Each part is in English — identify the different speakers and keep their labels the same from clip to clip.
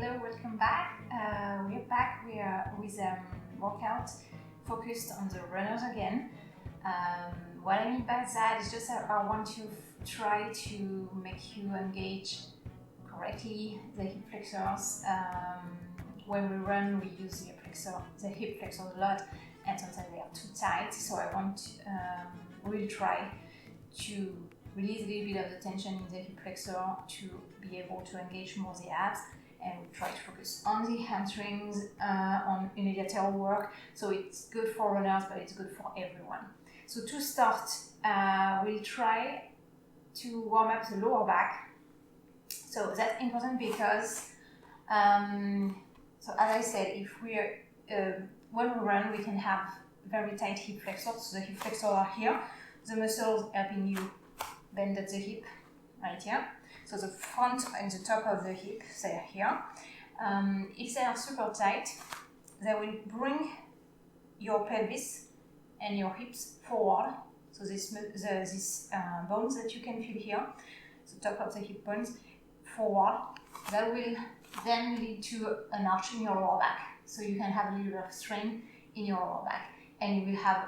Speaker 1: Hello, welcome back. We're back with workout focused on the runners again. What I mean by that is just I want to try to make you engage correctly the hip flexors. When we run, we use the hip flexors a lot, and sometimes they are too tight. So I want we'll try to release a little bit of the tension in the hip flexor to be able to engage more the abs, and we'll try to focus on the hamstrings, on unilateral work. So it's good for runners, but it's good for everyone. So to start, we'll try to warm up the lower back. So that's important because, so as I said, if we're when we run, we can have very tight hip flexors. So the hip flexors are here, the muscles helping you bend at the hip, right here. So the front and the top of the hip, they're here. If they are super tight, they will bring your pelvis and your hips forward. So this bones that you can feel here, the top of the hip bones, forward. That will then lead to an arch in your lower back. So you can have a little bit of strain in your lower back, and you will have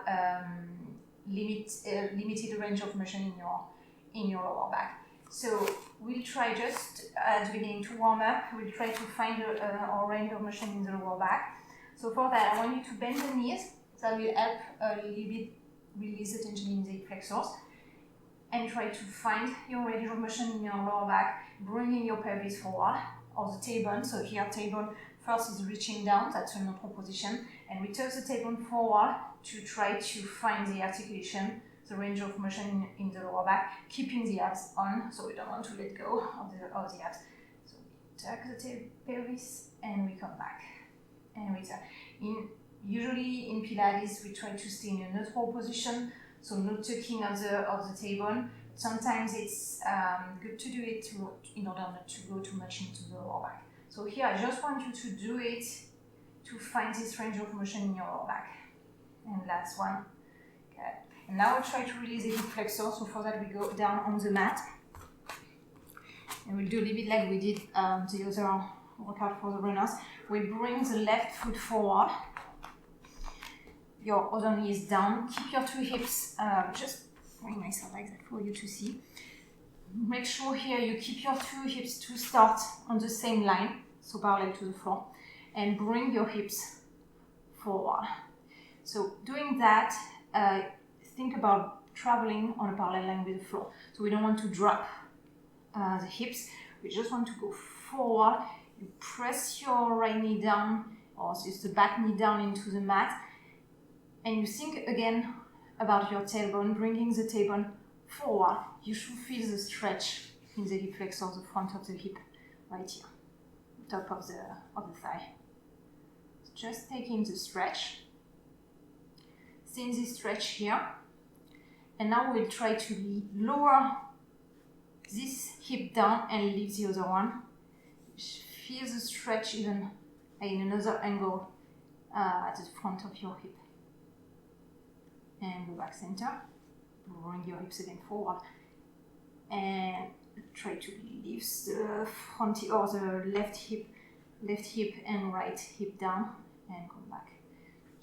Speaker 1: limited range of motion in your lower back. So we'll try just at the beginning to warm up. We'll try to find our range of motion in the lower back. So for that, I want you to bend the knees. That will help a little bit release the tension in the flexors, and try to find your range of motion in your lower back, bringing your pelvis forward, or the tailbone. So here, tailbone first is reaching down, that's a neutral position, and we tuck the tailbone forward to try to find the articulation, the range of motion in the lower back, keeping the abs on, so we don't want to let go of the abs. So we tuck the pelvis and we come back and return. Usually in Pilates, we try to stay in a neutral position, so no tucking of the tailbone. Sometimes it's good to do it in order not to go too much into the lower back. So here, I just want you to do it to find this range of motion in your lower back. And last one. Okay. And now we'll try to release the hip flexor. So for that, we go down on the mat. And we'll do a little bit like we did the other workout for the runners. We bring the left foot forward. Your other knee is down. Keep your two hips, just bring myself like that for you to see. Make sure here you keep your two hips to start on the same line, so parallel to the floor, and bring your hips forward. So doing that, think about traveling on a parallel line with the floor. So we don't want to drop the hips, we just want to go forward. You press your right knee down, or just the back knee down into the mat, and you think again about your tailbone, bringing the tailbone forward. You should feel the stretch in the hip flexor, the front of the hip, right here, top of the thigh. Just taking the stretch, seeing this stretch here, and now we'll try to lower this hip down and leave the other one. Feel the stretch even in another angle at the front of your hip. And go back center, bring your hips again forward, and try to lift the front or the left hip and right hip down, and come back.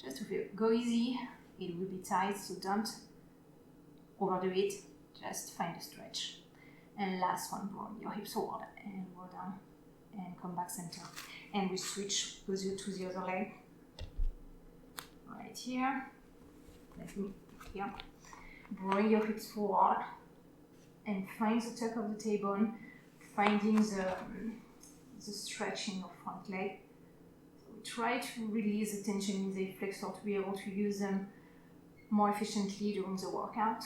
Speaker 1: Just to feel, go easy, it will be tight, so don't overdo it, just find a stretch. And last one, bring your hips forward and go down and come back center. And we switch, go to the other leg, right here. Let me here. Bring your hips forward and find the tuck of the tailbone, finding the stretch in your front leg. So we try to release the tension in the hip flexor to be able to use them more efficiently during the workout.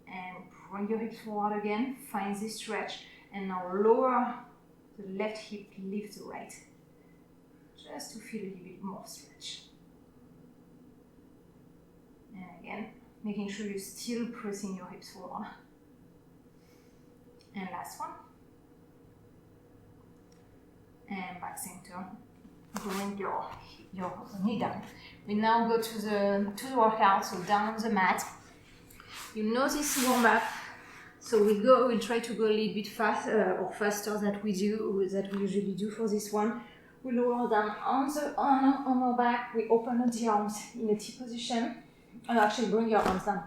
Speaker 1: And bring your hips forward again, find this stretch, and now lower the left hip, lift the right, just to feel a little bit more stretch. And again, making sure you're still pressing your hips forward. And last one. And back center. Bring your knee down. We now go to the workout, so down on the mat. You know this warm up. So we'll try to go a little bit faster than we usually do for this one. We lower down on our back. We open up the arms in a T position. And actually bring your arms down.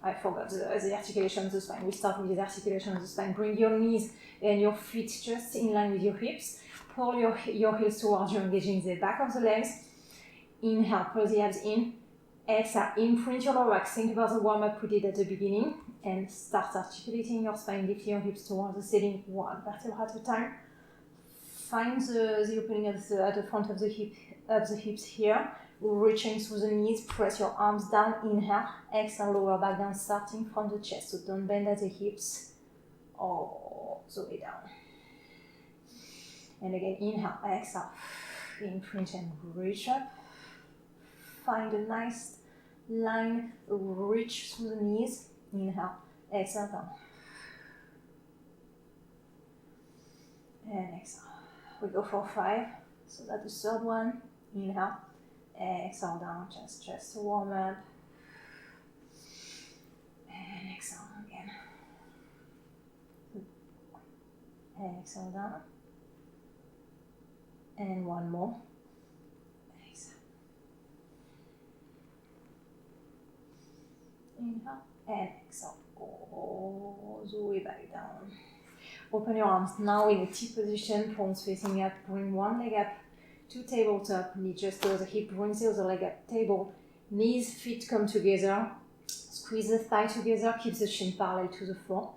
Speaker 1: I forgot the articulation of the spine. We start with the articulation of the spine. Bring your knees and your feet just in line with your hips. Pull your heels towards you, engaging the back of the legs. Inhale, pull the abs in. Exhale, imprint your lower back. Think about the warm-up we did at the beginning. And start articulating your spine, lifting your hips towards the ceiling, one vertebra at a time. Find the opening at the front of the hips here. Reaching through the knees, press your arms down, inhale, exhale, lower back down, starting from the chest. So don't bend at the hips, all the way down. And again, inhale, exhale, imprint and reach up. Find a nice line, reach through the knees, inhale, exhale, down. And exhale. We go for 5, so that's the third one, inhale. Exhale down, just to warm up. And exhale again. Exhale down. And one more. Exhale. Inhale and exhale. All the way back down. Open your arms now in a T position, palms facing up. Bring one leg up. 2 tabletop, knee just to the hip, bring the other leg up, table, knees, feet come together, squeeze the thigh together, keep the shin parallel to the floor,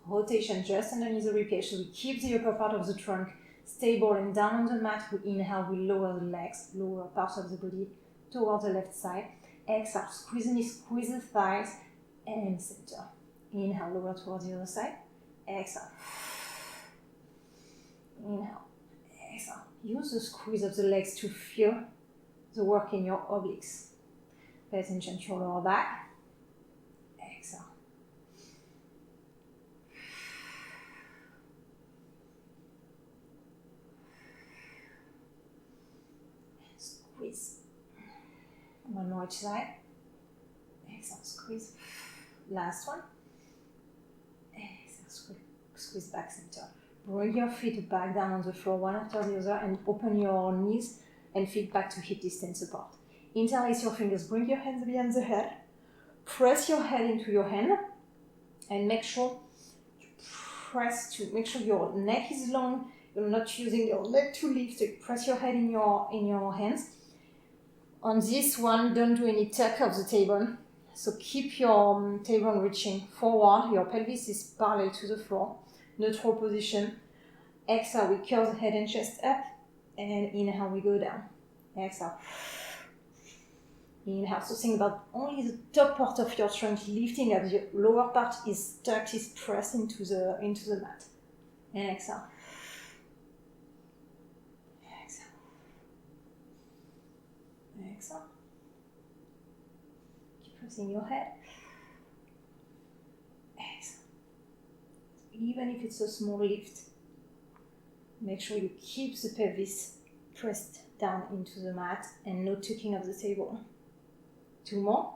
Speaker 1: rotation just underneath the ribcage, so we keep the upper part of the trunk stable and down on the mat. We inhale, we lower the legs, lower parts of the body towards the left side, exhale, squeeze the knees, squeeze the thighs, and center. Inhale, lower towards the other side, exhale, inhale, exhale. Use the squeeze of the legs to feel the work in your obliques. Pay attention to your lower back. Exhale. Squeeze. One more each side. Exhale, squeeze. Last one. Exhale, squeeze back center. Bring your feet back down on the floor, one after the other, and open your knees and feet back to hip distance apart. Interlace your fingers, bring your hands behind the head. Press your head into your hand, and make sure your neck is long. You're not using your neck to lift. So press your head in your hands. On this one, don't do any tuck of the table. So keep your tailbone reaching forward. Your pelvis is parallel to the floor. Neutral position. Exhale, we curl the head and chest up. And inhale, we go down. Exhale. Inhale. So think about only the top part of your trunk lifting up. The lower part is tucked, is pressed into the mat. And exhale. Exhale. Exhale. Keep pressing your head. Even if it's a small lift, make sure you keep the pelvis pressed down into the mat and no tucking of the table. 2 more.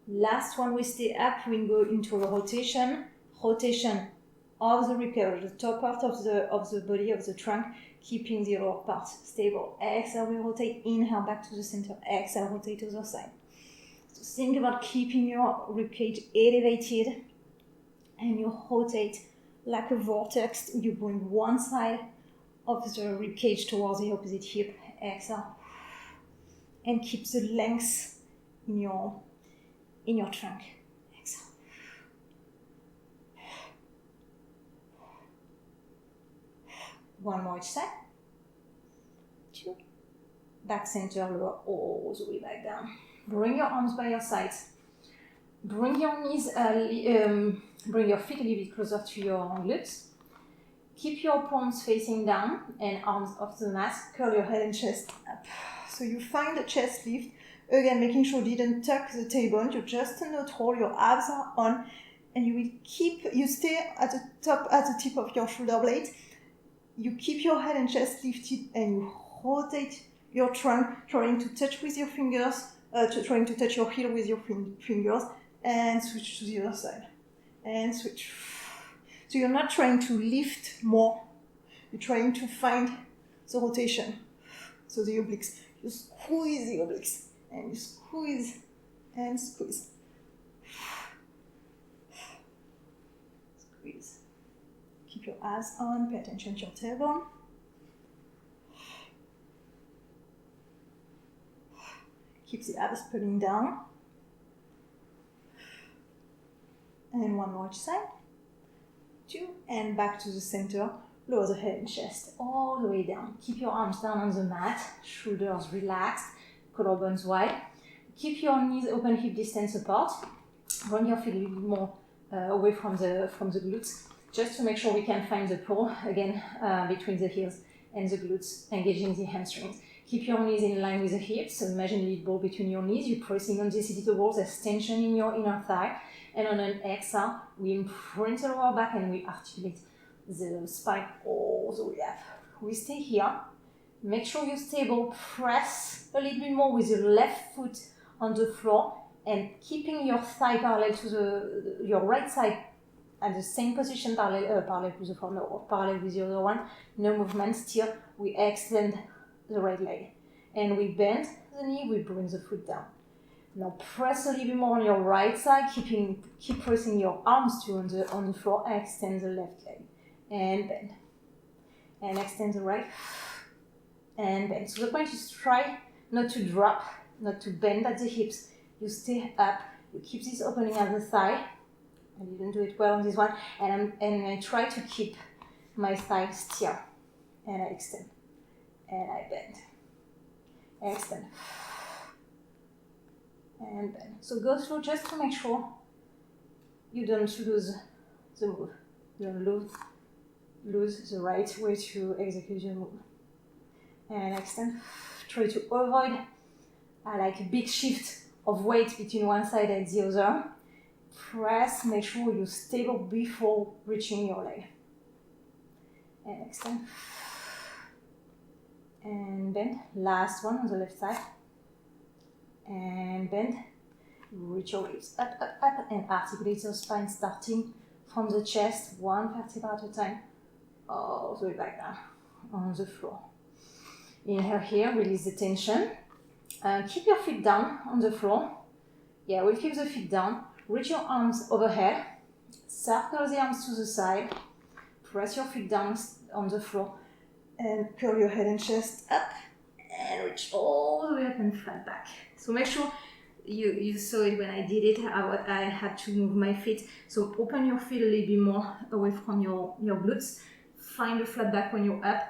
Speaker 1: Last one, we stay up, we go into a rotation of the ribcage, the top part of the body, of the trunk, keeping the lower part stable. Exhale, we rotate, inhale, back to the center. Exhale, rotate to the other side. So think about keeping your ribcage elevated. And you rotate like a vortex. You bring one side of the ribcage towards the opposite hip. Exhale. And keep the length in your trunk. Exhale. One more each side. 2. Back center, lower all the way back down. Bring your arms by your sides. Bring your knees, bring your feet a little bit closer to your glutes. Keep your palms facing down and arms off the mat. Curl your head and chest up. So you find the chest lift. Again, making sure you didn't tuck the tailbone. You're just neutral. Your abs are on, and you stay at the top, at the tip of your shoulder blade. You keep your head and chest lifted, and you rotate your trunk, trying to touch with your fingers, trying to touch your heel with your fingers.
Speaker 2: and switch to the other side, and switch. So you're not trying to lift more, you're trying to find the rotation. So the obliques, you squeeze the obliques, and you squeeze and squeeze. Squeeze. Keep your eyes on, pay attention to your tailbone. Keep the abs pulling down. And one more each side. 2, and back to the center. Lower the head and chest all the way down. Keep your arms down on the mat, shoulders relaxed, collarbones wide. Keep your knees open, hip distance apart. Bring your feet a little bit more away from the glutes, just to make sure we can find the pull again between the heels and the glutes, engaging the hamstrings. Keep your knees in line with the hips, so imagine a little ball between your knees. You're pressing on the seated balls, there's tension in your inner thigh. And on an exhale, we imprint the lower back and we articulate the spine all the way up. We stay here. Make sure you're stable. Press a little bit more with your left foot on the floor and keeping your thigh parallel to your right side at the same position, parallel with the floor, no, parallel with the other one. No movement. Still, we extend the right leg and we bend the knee. We bring the foot down. Now press a little bit more on your right side, keep pressing your arms too on the floor. Extend the left leg and bend, and extend the right and bend. So the point is try not to drop, not to bend at the hips. You stay up. You keep this opening at the thigh. I didn't do it well on this one, and I try to keep my thigh still, and I extend, and I bend, extend. And bend. So go slow just to make sure you don't lose the move. You don't lose the right way to execute your move. And extend. Try to avoid like a big shift of weight between one side and the other. Press, make sure you're stable before reaching your leg. And extend. And bend. Last one on the left side. And bend, reach your hips up, and articulate your spine starting from the chest, one vertebra at a time, all the way back down on the floor. Inhale here, release the tension. Keep your feet down on the floor. Yeah, we'll keep the feet down. Reach your arms overhead. Circle the arms to the side. Press your feet down on the floor. And curl your head and chest up. And reach all the way up and flat back. So make sure you saw it when I did it, I had to move my feet. So open your feet a little bit more away from your glutes. Find a flat back when you're up.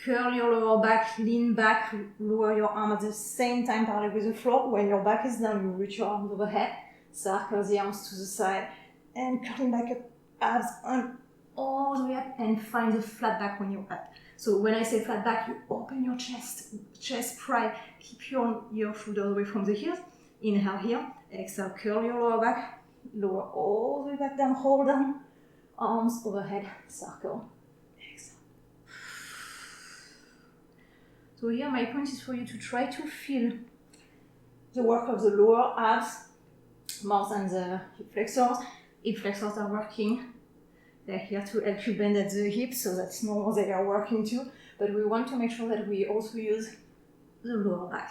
Speaker 2: Curl your lower back, lean back, lower your arm at the same time parallel with the floor. When your back is down, you reach your arms overhead. Circle the arms to the side and curling back up, abs on all the way up, and find the flat back when you're up. So when I say flat back, you open your chest pride, keep your shoulder away from the heels. Inhale here, exhale, curl your lower back, lower all the way back down, hold down, arms overhead, circle, exhale. So here my point is for you to try to feel the work of the lower abs more than the hip flexors. Hip flexors are working. They're here to help you bend at the hips, so that's normal, they are working too. But we want to make sure that we also use the lower back.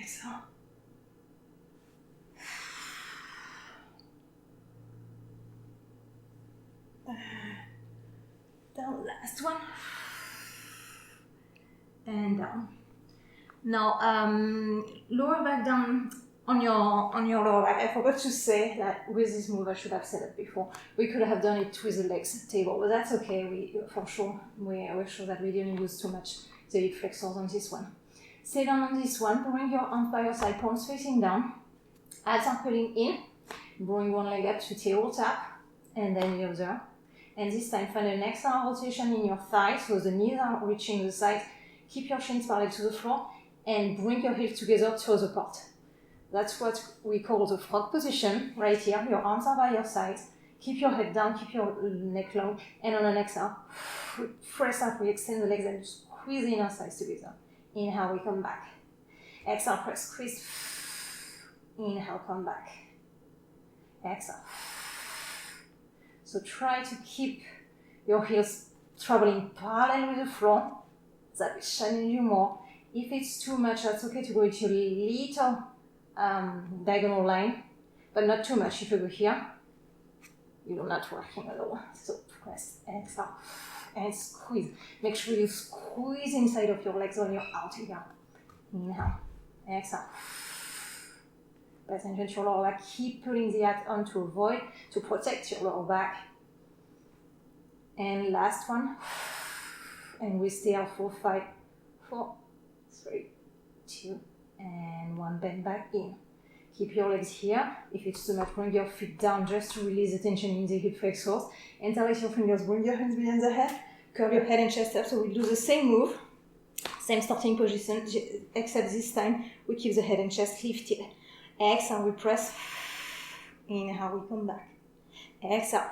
Speaker 2: Exhale. Down, last one. And down. Now, lower back down. On your lower back, I forgot to say that with this move, I should have said it before. We could have done it with the legs table, but that's okay. We're sure that we didn't use too much the hip flexors on this one. Stay down on this one. Bring your arms by your side, palms facing down. Abs are pulling in. Bring one leg up to table tap, and then the other. And this time, find an external rotation in your thighs, so the knees are reaching the sides. Keep your shins parallel to the floor, and bring your heels together, toes apart. That's what we call the frog position, right here. Your arms are by your sides. Keep your head down, keep your neck long, and on an exhale, press up, we extend the legs and squeeze the inner thighs together. Inhale, we come back. Exhale, press, squeeze. Inhale, come back. Exhale. So try to keep your heels traveling parallel with the floor. That will challenge you more. If it's too much, that's okay to go into a little diagonal line, but not too much. If you go here, you're not working at all. So press, exhale, and squeeze. Make sure you squeeze inside of your legs when you're out here. Inhale, exhale. Pay attention to your lower back. Keep pulling the abs on to protect your lower back. And last one. And we stay out for 5, 4, 3, 2, and 1. Bend back in. Keep your legs here. If it's too much, bring your feet down just to release the tension in the hip flexors. Interlace your fingers, bring your hands behind the head. Curl your head and chest up. So we'll do the same move. Same starting position, except this time we keep the head and chest lifted. Exhale, we press. Inhale, we come back. Exhale.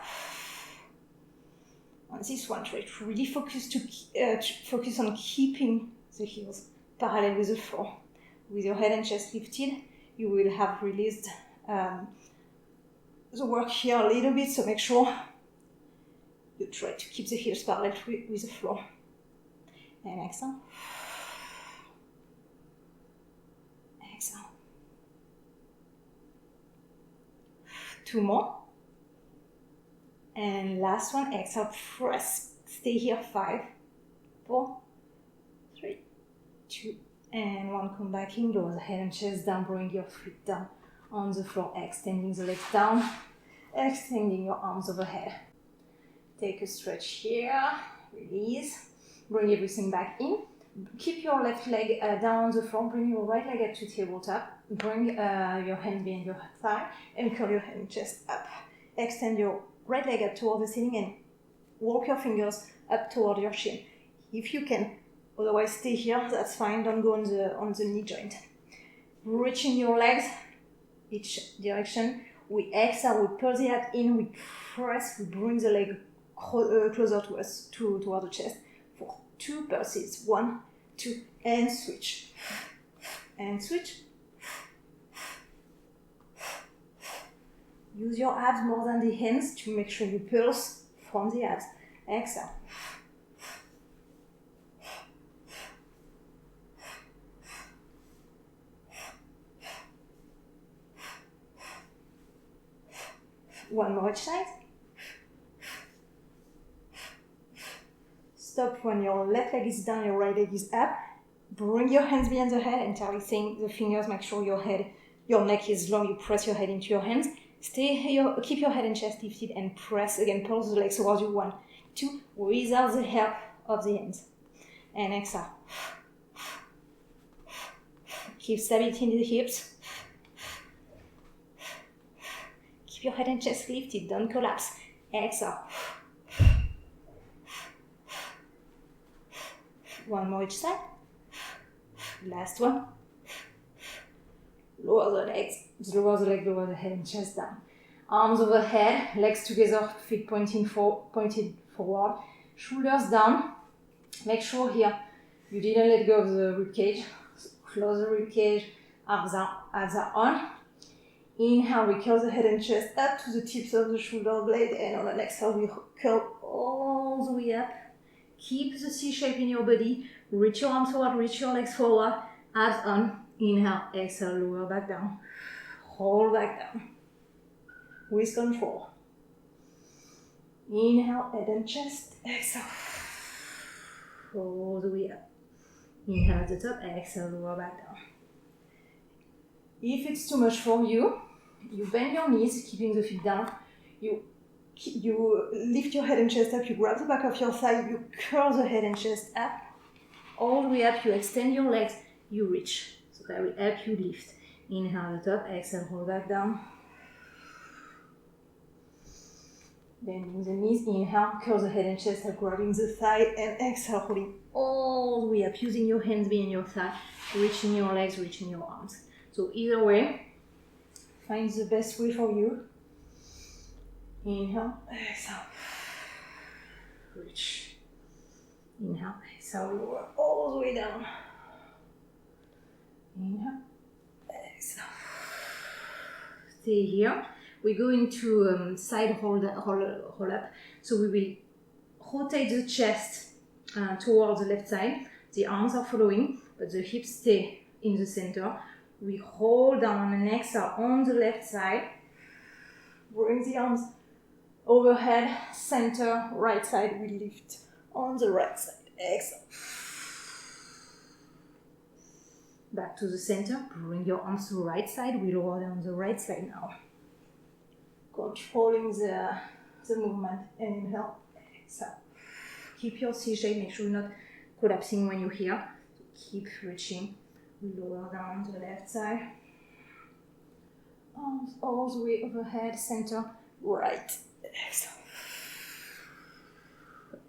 Speaker 2: On this one, try to really focus on keeping the heels parallel with the floor. With your head and chest lifted, you will have released the work here a little bit, so make sure you try to keep the heels parallel with the floor. And exhale. Exhale. 2 more. And last one, exhale, press. Stay here, 5, 4, 3, 2, and 1. Come back in, lower the head and chest down, bring your feet down on the floor, extending the legs down, extending your arms overhead. Take a stretch here, release, bring everything back in. Keep your left leg down on the floor, bring your right leg up to tabletop, bring your hand behind your thigh, and curl your head and chest up. Extend your right leg up toward the ceiling and walk your fingers up toward your shin. If you can, otherwise stay here, that's fine, don't go on the knee joint. Reaching your legs, each direction. We exhale, we pull the abs in, we press, we bring the leg closer to us, toward the chest. For 2 pulses, 1, 2, and switch. And switch. Use your abs more than the hands to make sure you pulse from the abs. Exhale. One more each side. Stop when your left leg is down, your right leg is up. Bring your hands behind the head, interlacing the fingers. Make sure your neck is long. You press your head into your hands. Stay here, keep your head and chest lifted and press again. Pulse the legs towards you. 1, 2, without the help of the hands. And exhale. Keep stability in the hips. Keep your head and chest lifted. Don't collapse. Exhale. 1 more each side. Last one. Lower the legs, lower the head and chest down. Arms overhead, legs together, feet pointed forward, shoulders down. Make sure here you didn't let go of the rib cage. Close the rib cage, abs are on. Inhale, we curl the head and chest up to the tips of the shoulder blade, and on the exhale we curl all the way up. Keep the C shape in your body. Reach your arms forward, reach your legs forward, abs on. Inhale, exhale, lower back down. Hold back down. With control. Inhale, head and chest. Exhale. All the way up. Inhale at the top, exhale, lower back down. If it's too much for you, you bend your knees, keeping the feet down. You lift your head and chest up, you grab the back of your thigh, you curl the head and chest up. All the way up, you extend your legs, you reach. So that will help you lift. Inhale at the top, exhale, hold back down. Bending the knees, inhale, curl the head and chest up, grabbing the thigh, and exhale, holding all the way up, using your hands behind your thigh, reaching your legs, reaching your arms. So either way, find the best way for you. Inhale, exhale, reach. Inhale, exhale, lower all the way down. Inhale, exhale. Stay here. We go into side hold up. So we will rotate the chest towards the left side. The arms are following, but the hips stay in the center. We hold down on an exhale on the left side. Bring the arms overhead, center, right side. We lift on the right side. Exhale. Back to the center. Bring your arms to the right side. We lower down the right side now. Controlling the movement. And inhale. Exhale. Keep your C shape. Make sure you're not collapsing when you're here. So keep reaching. We lower down to the left side. Arms all the way overhead, center, right. Exhale.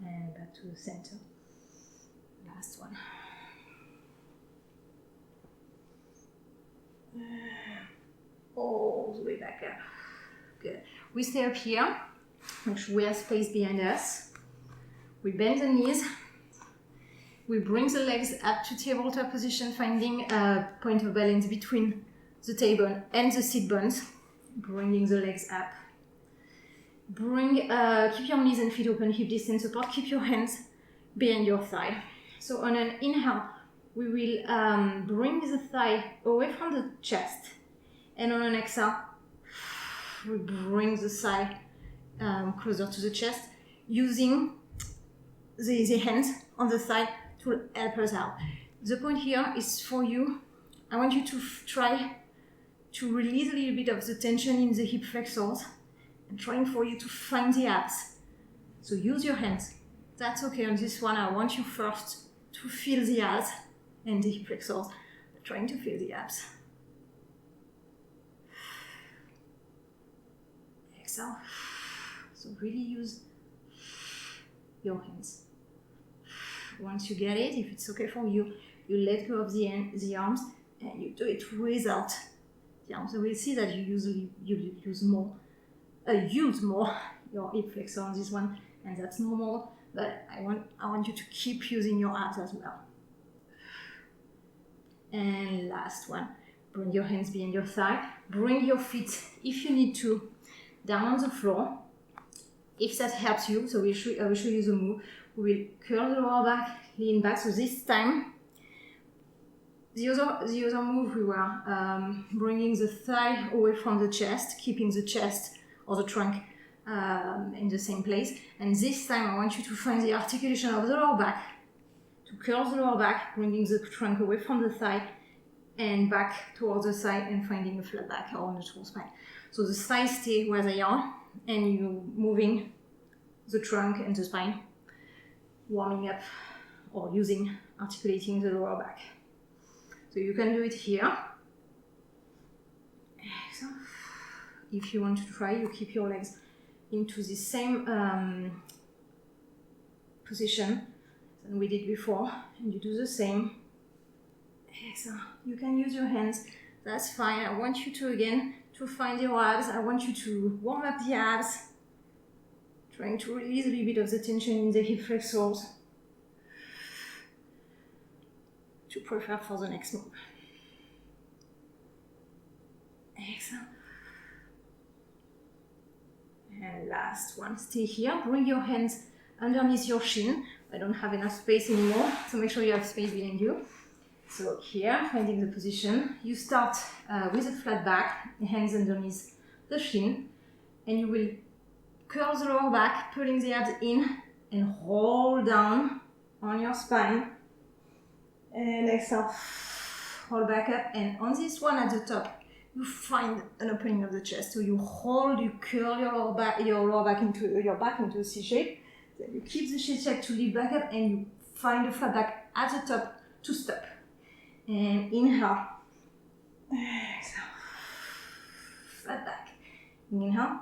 Speaker 2: And back to the center. Last one. All the way back up. Good. We stay up here. Make sure we have space behind us. We bend the knees. We bring the legs up to tabletop position, finding a point of balance between the tailbone and the sit bones. Bringing the legs up. Keep your knees and feet open, hip distance apart. Keep your hands behind your thigh. So on an inhale, we will bring the thigh away from the chest. And on an exhale, we bring the thigh closer to the chest, using the hands on the thigh to help us out. The point here is for you, I want you to try to release a little bit of the tension in the hip flexors and trying for you to find the abs. So use your hands. That's okay. On this one, I want you first to feel the abs and the hip flexors. Trying to feel the abs. Exhale. So really use your hands. Once you get it, if it's okay for you, you let go of the arms and you do it without the arms. So we'll see that you use more your hip flexor on this one, and that's normal. But I want you to keep using your abs as well. And last one, bring your hands behind your thigh. Bring your feet, if you need to, down on the floor. If that helps you, so I will show you the move. We will curl the lower back, lean back. So this time, the other move, we were bringing the thigh away from the chest, keeping the chest or the trunk in the same place. And this time, I want you to find the articulation of the lower back, to curl the lower back, bringing the trunk away from the thigh and back towards the side and finding a flat back or neutral spine. So the thighs stay where they are, and you moving the trunk and the spine, warming up or articulating the lower back. So you can do it here. So if you want to try, you keep your legs into the same position than we did before, and you do the same. So you can use your hands, that's fine. I want you to find your abs. I want you to warm up the abs, trying to release a little bit of the tension in the hip flexors to prepare for the next move. Excellent. And last one, stay here. Bring your hands underneath your shin. I don't have enough space anymore, so make sure you have space behind you. So here, finding the position, you start with a flat back, hands underneath the shin, and you will curl the lower back, pulling the abs in, and roll down on your spine. And exhale, roll back up, and on this one at the top, you find an opening of the chest. So you hold, you curl your lower back into a C shape. Then you keep the C shape to lift back up, and you find a flat back at the top to stop. And inhale, exhale, flat back. Inhale,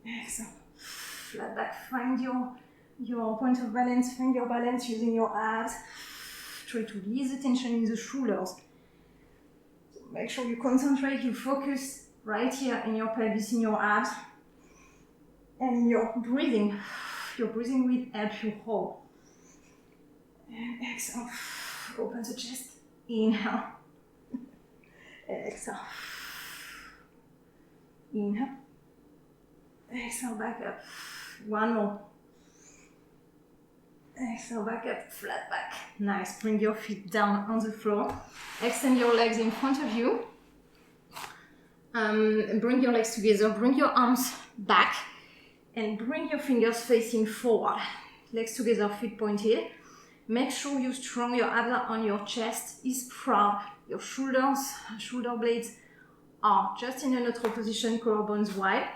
Speaker 2: exhale, flat back. Find your point of balance. Find your balance using your abs. Try to release the tension in the shoulders. So make sure you concentrate, you focus right here in your pelvis, in your abs, and in your breathing. Your breathing will help you hold. And exhale. Open the chest. Inhale. Exhale. Inhale. Exhale, back up. One more. Exhale, back up, flat back. Nice. Bring your feet down on the floor. Extend your legs in front of you. Bring your legs together. Bring your arms back. And bring your fingers facing forward. Legs together, feet pointed. Make sure you're strong. Your abs are on your chest is proud. Your shoulders, shoulder blades are just in a neutral position, collarbones wide.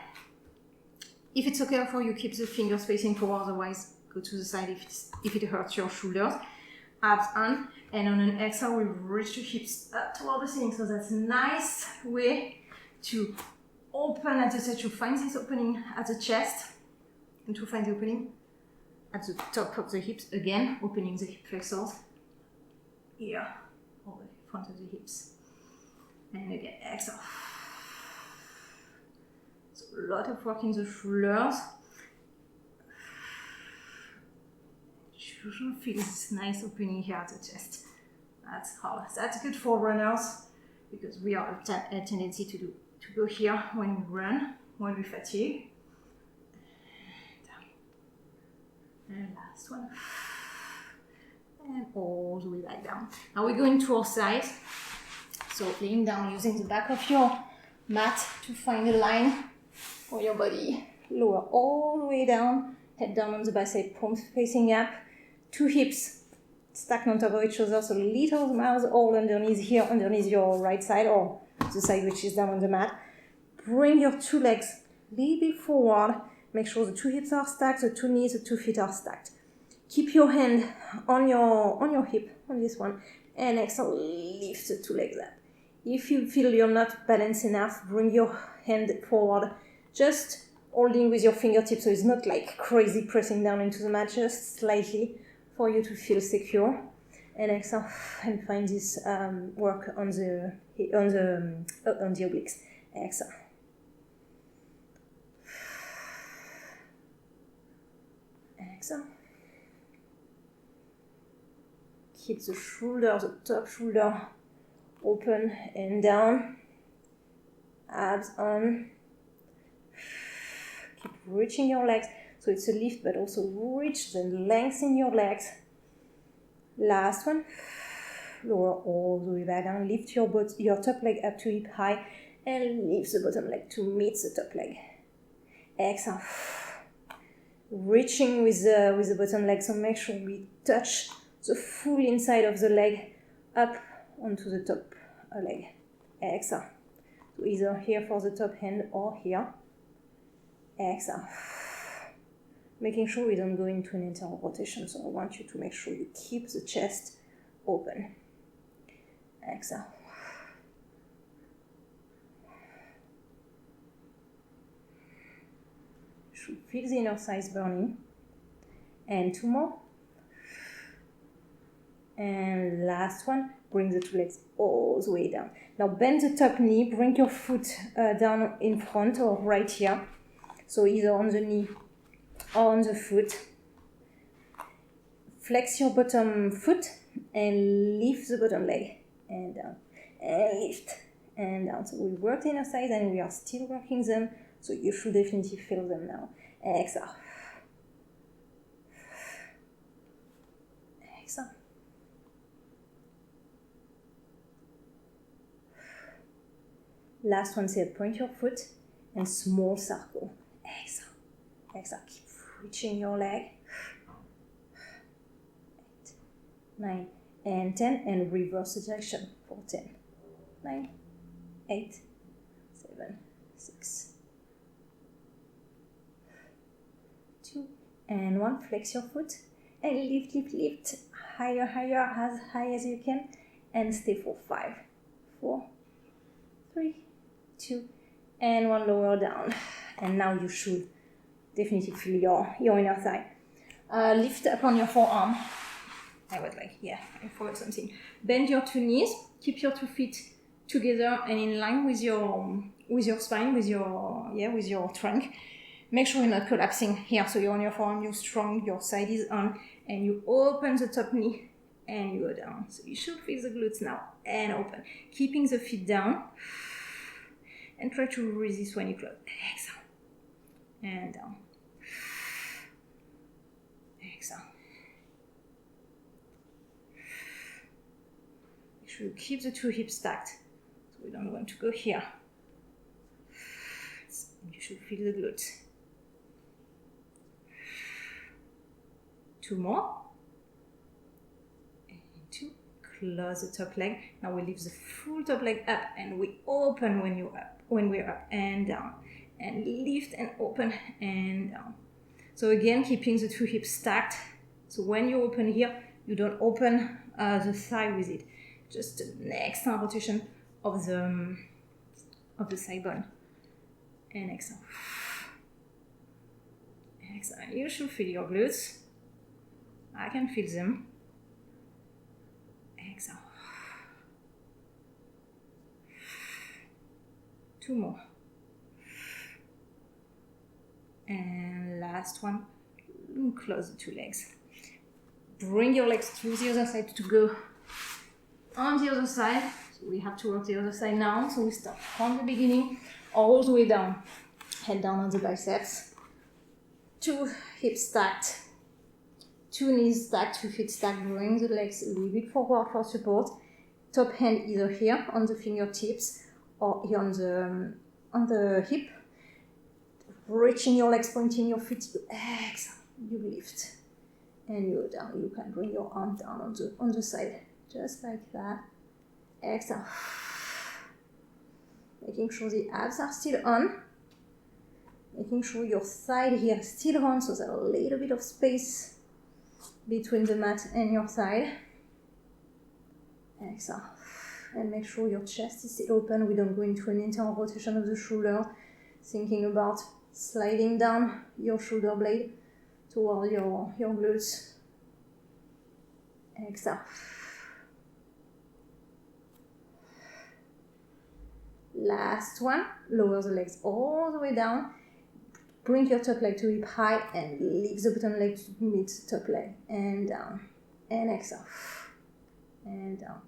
Speaker 2: If it's okay for you, keep the fingers facing forward, otherwise go to the side if it hurts your shoulders. Abs on, and on an exhale, we reach the hips up toward the ceiling. So that's a nice way to open at the chest, to find this opening at the chest, and to find the opening at the top of the hips. Again, opening the hip flexors here, or the front of the hips. And again, exhale. So a lot of work in the shoulders. You should feel this nice opening here at the chest. That's hard. That's good for runners because we have a tendency to go here when we run, when we fatigue. And last one. And all the way back down. Now we're going to our sides. So laying down using the back of your mat to find a line for your body. Lower all the way down. Head down on the bicep, palms facing up. Two hips stacked on top of each other, so little mouths all underneath here, underneath your right side or the side which is down on the mat. Bring your two legs a little bit forward. Make sure the two hips are stacked, the two knees, the 2 feet are stacked. Keep your hand on your hip, on this one, and exhale, lift the two legs up. If you feel you're not balanced enough, bring your hand forward, just holding with your fingertips, so it's not like crazy pressing down into the mat, just slightly for you to feel secure. And exhale, and find this work on the obliques. Exhale. Exhale. Keep the shoulder, the top shoulder open and down. Abs on. Keep reaching your legs. So it's a lift, but also reach the length in your legs. Last one. Lower all the way back down. Lift your top leg up to hip high and lift the bottom leg to meet the top leg. Exhale. Reaching with the bottom leg, so make sure we touch the full inside of the leg up onto the top leg. Exhale. So either here for the top hand or here. Exhale. Making sure we don't go into an internal rotation, so I want you to make sure you keep the chest open. Exhale. Should feel the inner thighs burning. And 2 more. And last one, bring the 2 legs all the way down. Now bend the top knee, bring your foot down in front or right here. So either on the knee or on the foot. Flex your bottom foot and lift the bottom leg. And down. And lift. And down. So we worked inner thighs and we are still working them. So you should definitely feel them now. Exhale. Exhale. Last one, say point your foot and small circle. Exhale. Exhale. Keep reaching your leg. 8, 9, and 10. And reverse the direction for 10. 9, 8, 7, 6, 2, and 1. Flex your foot and lift, lift, lift. Higher, higher, as high as you can. And stay for 5, 4, 3, 2, and 1. Lower down. And now you should definitely feel your inner thigh. Lift up on your forearm. I was like, yeah, I forgot something. Bend your 2 knees. Keep your 2 feet together and in line with your spine, with your trunk. Make sure you're not collapsing here. So you're on your forearm, you're strong, your side is on, and you open the top knee and you go down. So you should feel the glutes now and open. Keeping the feet down. and try to resist when you close. Exhale. And down. Exhale. Make sure you keep the two hips stacked. So we don't want to go here. You should feel the glutes. 2 more. And 2. Close the top leg. Now we lift the full top leg up and we open when we're up and down. And lift and open and down. So again, keeping the two hips stacked. So when you open here, you don't open the thigh with it. Just the extra rotation of the thigh bone. And exhale. Exhale. You should feel your glutes. I can feel them. Exhale. 2 more. And last one. Close the 2 legs. Bring your legs to the other side to go on the other side. So we have to work the other side now. So we start from the beginning all the way down. Head down on the biceps. 2 hips stacked. 2 knees stacked, 2 feet stacked. Bring the legs a little bit forward for support. Top hand either here on the fingertips or here on the hip. Reaching your legs, pointing your feet. Exhale. You lift. And you go down. You can bring your arm down on the side. Just like that. Exhale. Making sure the abs are still on. Making sure your side here is still on, so there's a little bit of space between the mat and your side. Exhale. And make sure your chest is still open. We don't go into an internal rotation of the shoulder. Thinking about sliding down your shoulder blade toward your glutes. Exhale. Last one. Lower the legs all the way down. Bring your top leg to hip high and lift the bottom leg to meet the top leg. And down. And exhale. And down.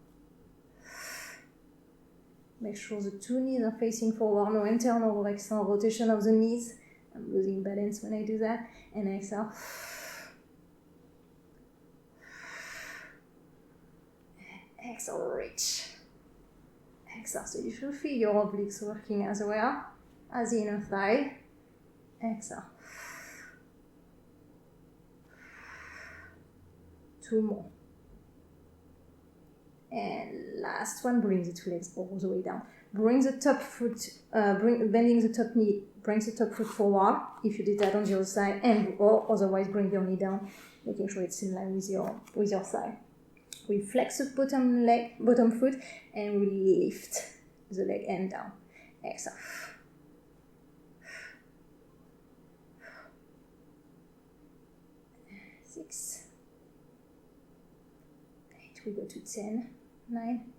Speaker 2: Make sure the 2 knees are facing forward. No internal or external rotation of the knees. I'm losing balance when I do that. And exhale. Exhale, reach. Exhale. So you should feel your obliques working as well as the inner thigh. Exhale. 2 more. And last one, bring the 2 legs all the way down. Bring the top foot, bending the top knee, bring the top foot forward if you did that on the other side, and or otherwise bring your knee down, making sure it's in line with your thigh. We flex the bottom foot, and we lift the leg end down. Exhale. Six. 8. We go to 10. 9.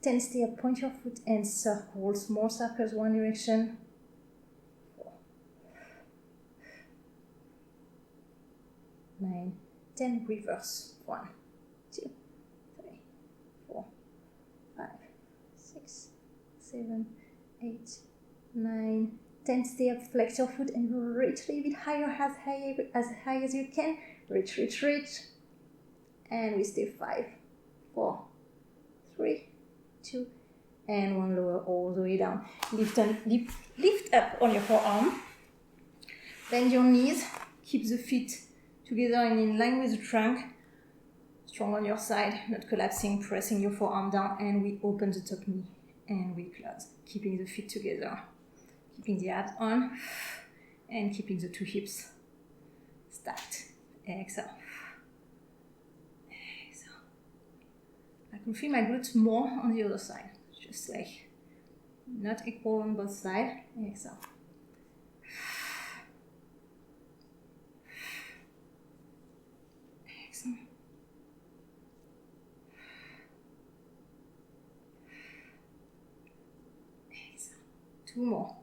Speaker 2: 10. Stay up. Point your foot and circle. Small circles one direction. 4. 9. 10. Reverse. 1, 2, 3, 4, 5, 6, 7, 8, 9, 10. Stay up. Flex your foot and reach a little bit higher, as high as you can. Reach, reach, reach. And we stay 5, 4, 3, 2, and 1. Lower all the way down. Lift up on your forearm. Bend your knees. Keep the feet together and in line with the trunk. Strong on your side, not collapsing, pressing your forearm down, and we open the top knee and we close. Keeping the feet together. Keeping the abs on and keeping the 2 hips stacked. Exhale. Exhale. I can feel my glutes more on the other side. Just like not equal on both sides. Exhale. Exhale. Exhale. 2 more.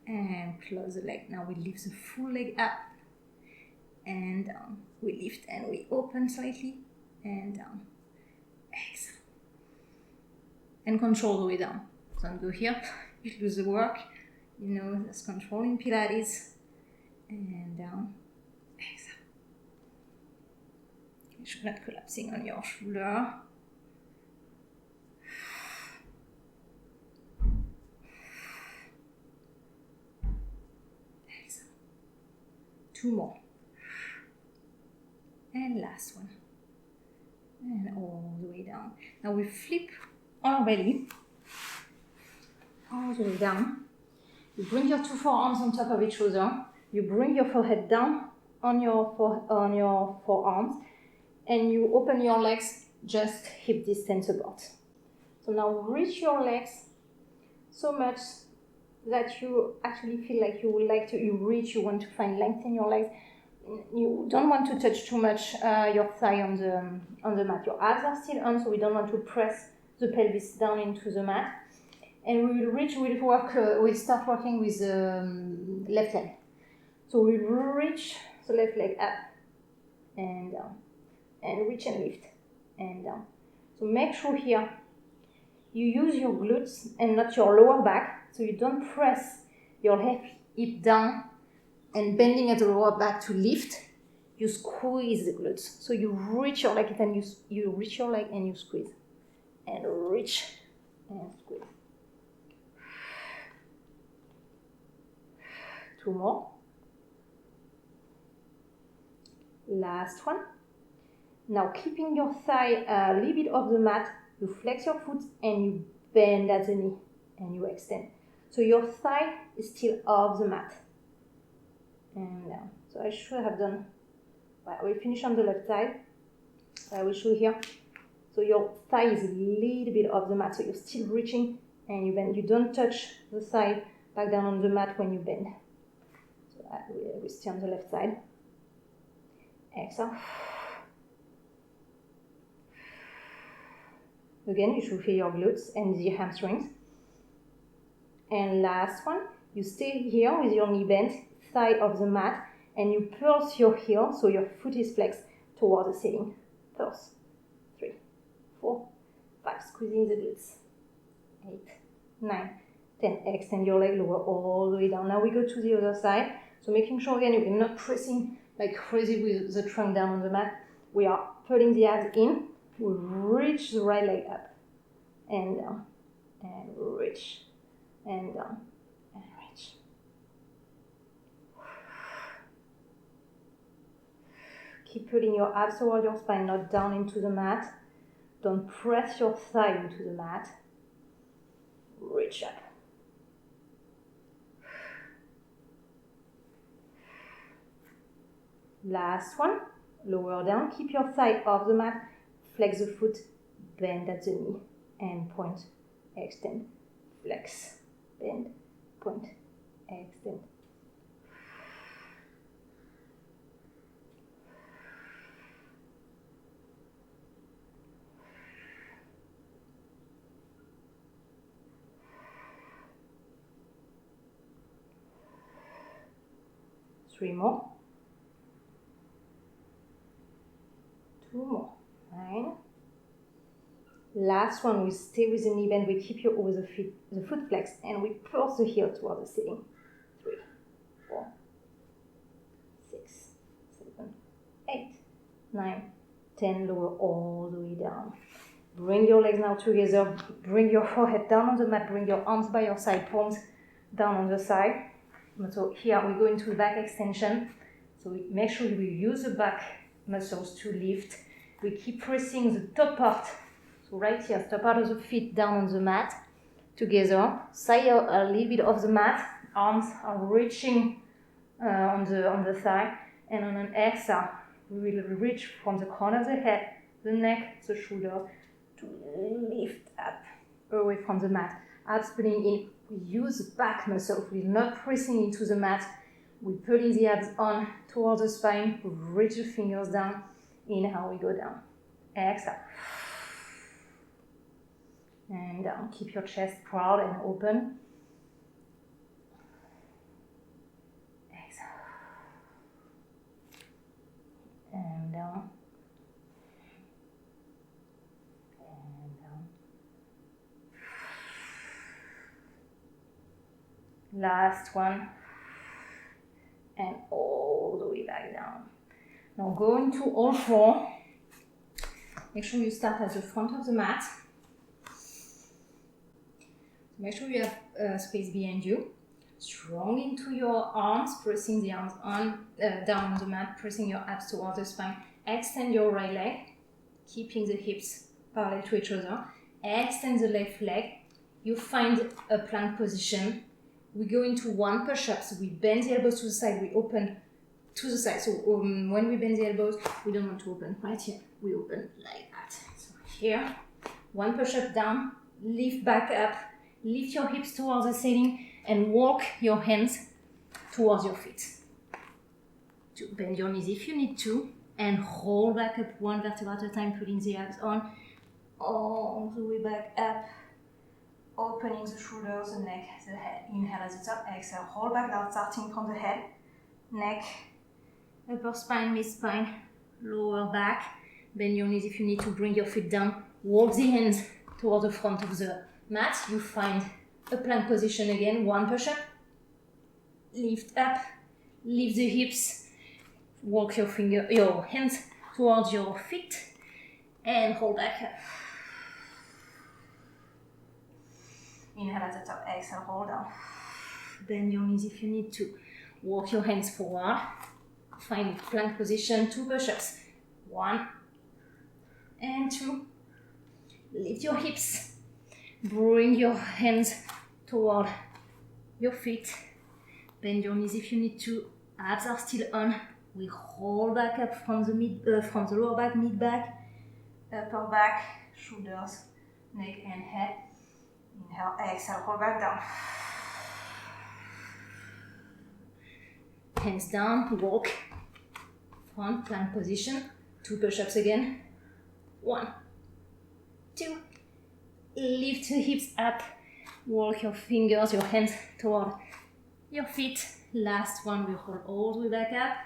Speaker 2: And close the leg. Now we lift the full leg up and down. We lift and we open slightly and down. Exhale. and control the way down. Don't go here, you lose the work. You know, that's control in Pilates. And down. Exhale. You should not collapsing on your shoulder. Exhale. 2 more. And last one. And all the way down. Now we flip on our belly. All the way down. You bring your 2 forearms on top of each other. You bring your forehead down on your forearms. And you open your legs just hip distance apart. So now reach your legs so much that you actually feel like you would like to, you want to find length in your legs. You don't want to touch too much your thigh on the mat. Your abs are still on, so we don't want to press the pelvis down into the mat. And we will reach, we'll start working with the left leg. So we reach the left leg up and down. And reach and lift and down. So make sure here you use your glutes and not your lower back, so you don't press your left hip down and bending at the lower back to lift. You squeeze the glutes. So you reach your leg and you reach your leg and you squeeze. And reach and squeeze. 2 more. Last one. Now keeping your thigh a little bit off the mat, you flex your foot and you bend at the knee and you extend. So your thigh is still off the mat. And down. So I should have done, we'll finish on the left side. I will show here. So your thigh is a little bit off the mat, so you're still reaching and you bend. You don't touch the thigh back down on the mat when you bend. So we stay on the left side. Exhale. Again, you should feel your glutes and the hamstrings. And last one, you stay here with your knee bent, thigh off the mat, and you pulse your heel so your foot is flexed towards the ceiling. Pulse. 3, 4, 5, squeezing the glutes. 8, 9, 10. Extend your leg, lower all the way down. Now we go to the other side. So making sure again you're not pressing like crazy with the trunk down on the mat. We are pulling the abs in. We reach the right leg up and down and reach and down and reach. Keep pulling your abs toward your spine, not down into the mat. Don't press your thigh into the mat. Reach up. Last one, lower down. Keep your thigh off the mat. Flex the foot, bend at the knee, and point, extend, flex, bend, point, extend. Three more. 2 more. 9. Last one, we stay with the knee bend. We keep with the foot flexed and we pulse the heel toward the ceiling. 3, 4, 6, 7, 8, 9, 10. Lower all the way down. Bring your legs now together. Bring your forehead down on the mat. Bring your arms by your side, palms down on the side. So here we go into back extension. So we make sure we use the back muscles to lift. We keep pressing the top part. So right here, top part of the feet down on the mat together. Thigh a little bit off the mat. Arms are reaching on the thigh. And on an exhale, we will reach from the corner of the head, the neck, the shoulder to lift up away from the mat. Abs pulling in. We use the back muscle. We're not pressing into the mat. We're pulling the abs on towards the spine. We reach the fingers down. Inhale, we go down. Exhale. And down. Keep your chest proud and open. Exhale. And down. And down. Last one. And all the way back down. Now go into all four. Make sure you start at the front of the mat. Make sure you have space behind you. Strong into your arms, pressing the arms down on the mat, pressing your abs towards the spine. Extend your right leg, keeping the hips parallel to each other. Extend the left leg. You find a plank position. We go into one push-up, so we bend the elbows to the side, we open to the side. So when we bend the elbows, we don't want to open right here. We open like that. So here, one push-up down, lift back up, lift your hips towards the ceiling, and walk your hands towards your feet. To bend your knees if you need to, and roll back up one vertebra at a time, pulling the abs on, all the way back up, opening the shoulders, the neck, the head. Inhale at the top, exhale, roll back down, starting from the head, neck, upper spine, mid-spine, lower back. Bend your knees if you need to, bring your feet down, walk the hands toward the front of the mat. You find a plank position again, one push-up, lift up, lift the hips, walk your hands towards your feet, and hold back up. Inhale at the top, exhale, roll down. Bend your knees if you need to. Walk your hands forward. Find plank position, two push-ups. 1 and 2. Lift your hips. Bring your hands toward your feet. Bend your knees if you need to. Abs are still on. We roll back up from the lower back, mid back, upper back, shoulders, neck and head. Inhale, exhale, roll back down. Hands down, walk. Front plank position. 2 push-ups again. 1, 2. Lift the hips up. Walk your fingers, your hands toward your feet. Last one, we hold all the way back up.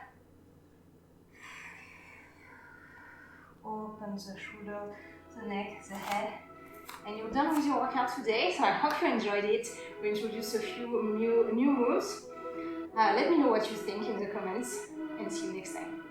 Speaker 2: Open the shoulders, the neck, the head. And you're done with your workout today, so I hope you enjoyed it. We introduced a few new moves. Let me know what you think in the comments, and see you next time.